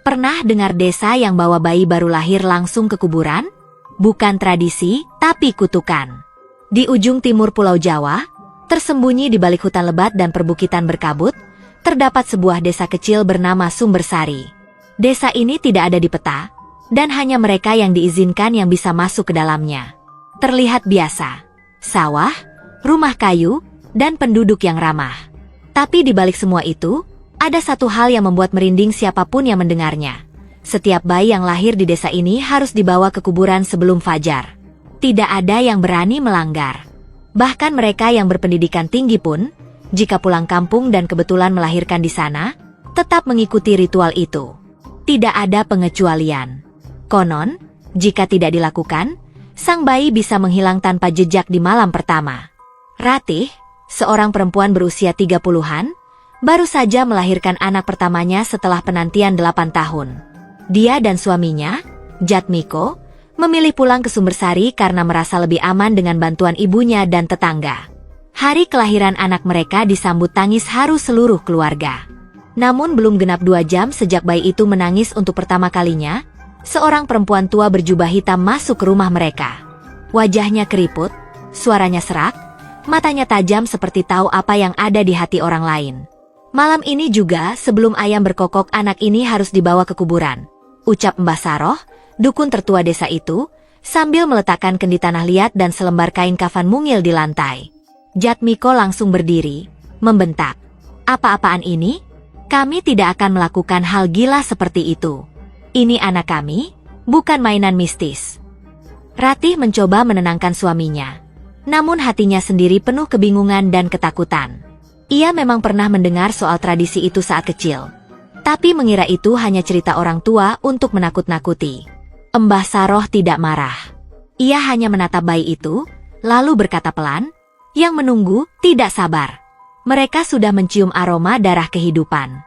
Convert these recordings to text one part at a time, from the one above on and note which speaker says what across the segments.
Speaker 1: Pernah dengar desa yang bawa bayi baru lahir langsung ke kuburan? Bukan tradisi, tapi kutukan. Di ujung timur Pulau Jawa, tersembunyi di balik hutan lebat dan perbukitan berkabut, terdapat sebuah desa kecil bernama Sumbersari. Desa ini tidak ada di peta, dan hanya mereka yang diizinkan yang bisa masuk ke dalamnya. Terlihat biasa, sawah, rumah kayu, dan penduduk yang ramah. Tapi di balik semua itu, ada satu hal yang membuat merinding siapapun yang mendengarnya. Setiap bayi yang lahir di desa ini harus dibawa ke kuburan sebelum fajar. Tidak ada yang berani melanggar. Bahkan mereka yang berpendidikan tinggi pun, jika pulang kampung dan kebetulan melahirkan di sana, tetap mengikuti ritual itu. Tidak ada pengecualian. Konon, jika tidak dilakukan, sang bayi bisa menghilang tanpa jejak di malam pertama. Ratih, seorang perempuan berusia 30-an, baru saja melahirkan anak pertamanya setelah penantian 8 tahun. Dia dan suaminya, Jatmiko, memilih pulang ke Sumbersari karena merasa lebih aman dengan bantuan ibunya dan tetangga. Hari kelahiran anak mereka disambut tangis haru seluruh keluarga. Namun belum genap 2 jam sejak bayi itu menangis untuk pertama kalinya, seorang perempuan tua berjubah hitam masuk ke rumah mereka. Wajahnya keriput, suaranya serak, matanya tajam seperti tahu apa yang ada di hati orang lain. Malam ini juga, sebelum ayam berkokok, anak ini harus dibawa ke kuburan, ucap Mbah Saroh, dukun tertua desa itu, sambil meletakkan kendi tanah liat dan selembar kain kafan mungil di lantai. Jatmiko langsung berdiri, membentak, "Apa-apaan ini? Kami tidak akan melakukan hal gila seperti itu. Ini anak kami, bukan mainan mistis." Ratih mencoba menenangkan suaminya, namun hatinya sendiri penuh kebingungan dan ketakutan. Ia memang pernah mendengar soal tradisi itu saat kecil, tapi mengira itu hanya cerita orang tua untuk menakut-nakuti. Mbah Saroh tidak marah. Ia hanya menatap bayi itu, lalu berkata pelan, yang menunggu tidak sabar. Mereka sudah mencium aroma darah kehidupan.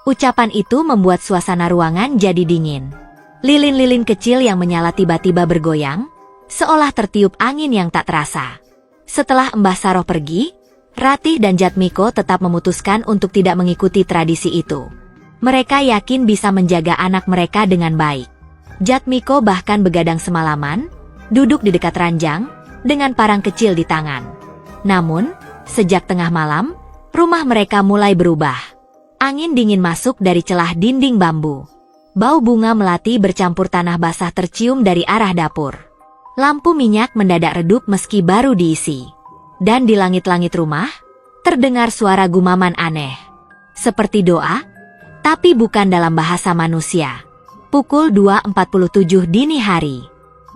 Speaker 1: Ucapan itu membuat suasana ruangan jadi dingin. Lilin-lilin kecil yang menyala tiba-tiba bergoyang, seolah tertiup angin yang tak terasa. Setelah Mbah Saroh pergi, Ratih dan Jatmiko tetap memutuskan untuk tidak mengikuti tradisi itu. Mereka yakin bisa menjaga anak mereka dengan baik. Jatmiko bahkan begadang semalaman, duduk di dekat ranjang, dengan parang kecil di tangan. Namun, sejak tengah malam, rumah mereka mulai berubah. Angin dingin masuk dari celah dinding bambu. Bau bunga melati bercampur tanah basah tercium dari arah dapur. Lampu minyak mendadak redup meski baru diisi. Dan di langit-langit rumah, terdengar suara gumaman aneh. Seperti doa, tapi bukan dalam bahasa manusia. Pukul 2.47 dini hari.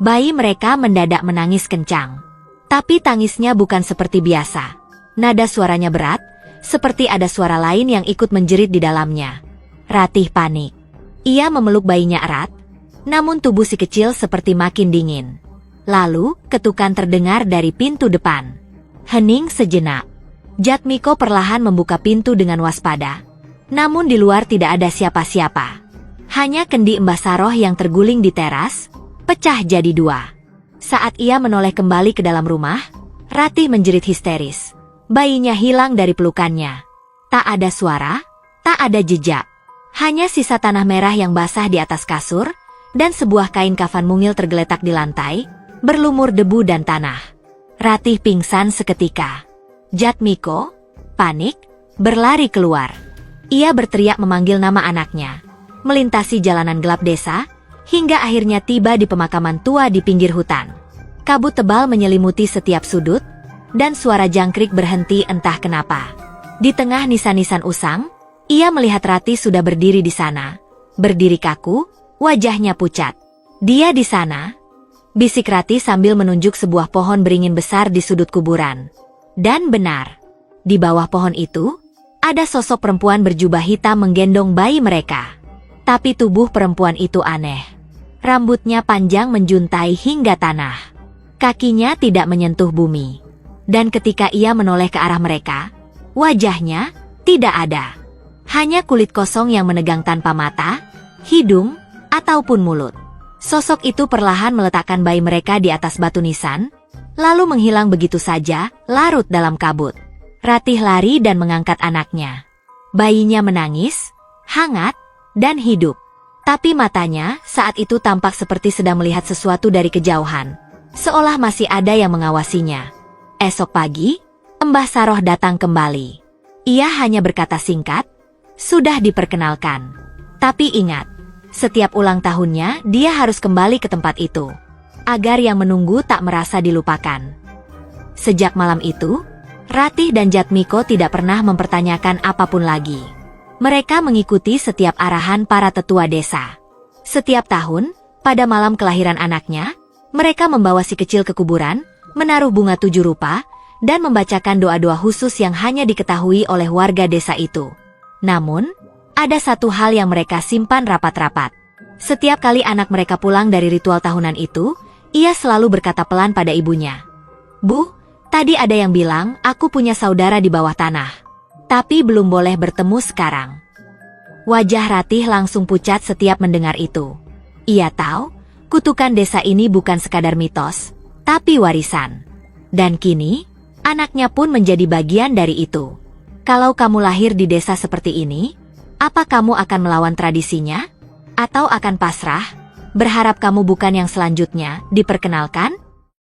Speaker 1: Bayi mereka mendadak menangis kencang. Tapi tangisnya bukan seperti biasa. Nada suaranya berat, seperti ada suara lain yang ikut menjerit di dalamnya. Ratih panik. Ia memeluk bayinya erat, namun tubuh si kecil seperti makin dingin. Lalu, ketukan terdengar dari pintu depan. Hening sejenak. Jatmiko perlahan membuka pintu dengan waspada. Namun di luar tidak ada siapa-siapa. Hanya kendi Mbah Saroh yang terguling di teras, pecah jadi 2. Saat ia menoleh kembali ke dalam rumah, Ratih menjerit histeris. Bayinya hilang dari pelukannya. Tak ada suara, tak ada jejak. Hanya sisa tanah merah yang basah di atas kasur, dan sebuah kain kafan mungil tergeletak di lantai, berlumur debu dan tanah. Ratih pingsan seketika. Jatmiko, panik, berlari keluar. Ia berteriak memanggil nama anaknya, melintasi jalanan gelap desa, hingga akhirnya tiba di pemakaman tua di pinggir hutan. Kabut tebal menyelimuti setiap sudut, dan suara jangkrik berhenti entah kenapa. Di tengah nisan-nisan usang, ia melihat Ratih sudah berdiri di sana, berdiri kaku, wajahnya pucat. Dia di sana, bisik Ratih sambil menunjuk sebuah pohon beringin besar di sudut kuburan. Dan benar, di bawah pohon itu, ada sosok perempuan berjubah hitam menggendong bayi mereka. Tapi tubuh perempuan itu aneh. Rambutnya panjang menjuntai hingga tanah. Kakinya tidak menyentuh bumi. Dan ketika ia menoleh ke arah mereka, wajahnya tidak ada. Hanya kulit kosong yang menegang tanpa mata, hidung, ataupun mulut. Sosok itu perlahan meletakkan bayi mereka di atas batu nisan, lalu menghilang begitu saja, larut dalam kabut. Ratih lari dan mengangkat anaknya. Bayinya menangis, hangat, dan hidup. Tapi matanya saat itu tampak seperti sedang melihat sesuatu dari kejauhan, seolah masih ada yang mengawasinya. Esok pagi, Mbah Saroh datang kembali. Ia hanya berkata singkat, "Sudah diperkenalkan. Tapi ingat, setiap ulang tahunnya dia harus kembali ke tempat itu, agar yang menunggu tak merasa dilupakan." Sejak malam itu, Ratih dan Jatmiko tidak pernah mempertanyakan apapun lagi. Mereka mengikuti setiap arahan para tetua desa. Setiap tahun, pada malam kelahiran anaknya, mereka membawa si kecil ke kuburan, menaruh bunga 7 rupa, dan membacakan doa-doa khusus yang hanya diketahui oleh warga desa itu. Namun, ada satu hal yang mereka simpan rapat-rapat. Setiap kali anak mereka pulang dari ritual tahunan itu, ia selalu berkata pelan pada ibunya, "Bu, tadi ada yang bilang aku punya saudara di bawah tanah, tapi belum boleh bertemu sekarang." Wajah Ratih langsung pucat setiap mendengar itu. Ia tahu, kutukan desa ini bukan sekadar mitos, tapi warisan. Dan kini, anaknya pun menjadi bagian dari itu. Kalau kamu lahir di desa seperti ini, apa kamu akan melawan tradisinya? Atau akan pasrah, berharap kamu bukan yang selanjutnya diperkenalkan?